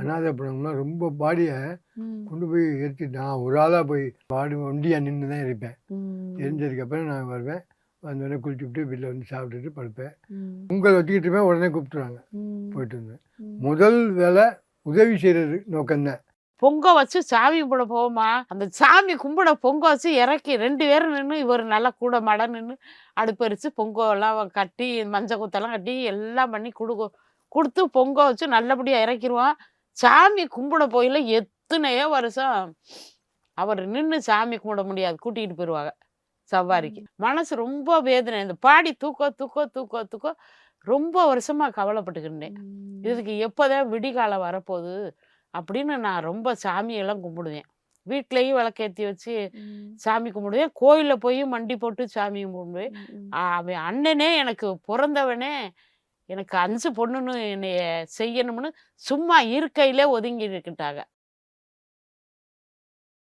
அனாதை பண்ணோம்னா ரொம்ப பாடியை ம். கொண்டு போய் எரிச்சு நான் ஒரு ஆளாக போய் பாடி ஒண்டியாக நின்று தான் எரிப்பேன். ம். எரிஞ்சதுக்கப்புறம் நான் வருவேன். வந்தோடனே குளிச்சுவிட்டு வீட்டில் வந்து சாப்பிட்டுட்டு படுப்பேன். ம். பொங்கல் வச்சுக்கிட்டு இருப்பேன். உடனே கூப்பிட்டுருவாங்க. ம். போயிட்டு இருந்தேன். ம். முதல் வேலை உதவி செய்கிறது நோக்கம்தான். பொங்க வச்சு சாமி கும்பிட போவோமா, அந்த சாமி கும்பிட பொங்க வச்சு இறக்கி 2 பேரும் நின்று இவர் நல்லா கூட மட நின்று அடுப்பெரிச்சு பொங்கலாம் கட்டி மஞ்சள் குத்தெல்லாம் கட்டி எல்லாம் பண்ணி கொடுத்து பொங்க வச்சு நல்லபடியாக இறக்கிடுவோம். சாமி கும்பிட போயில எத்தனையோ வருஷம் அவர் நின்று சாமி கும்பிட முடியாது, கூட்டிகிட்டு போயிடுவாங்க சவாரிக்கு. மனசு ரொம்ப வேதனை. இந்த பாடி தூக்க தூக்க தூக்க தூக்க ரொம்ப வருஷமாக கவலைப்பட்டுக்கிட்டேன். இதுக்கு எப்போதான் விடிகாலம் வரப்போகுது அப்படின்னு நான் ரொம்ப சாமியெல்லாம் கும்பிடுவேன். வீட்லேயும் விளக்கேற்றி வச்சு சாமி கும்பிடுவேன். கோயிலில் போய் மண்டி போட்டு சாமி கும்பிடுவேன். அவன் அண்ணனே எனக்கு பிறந்தவனே எனக்கு 5 பொண்ணுன்னு என்னைய செய்யணும்னு சும்மா இருக்கையிலே ஒதுங்கி இருக்கிட்டாங்க.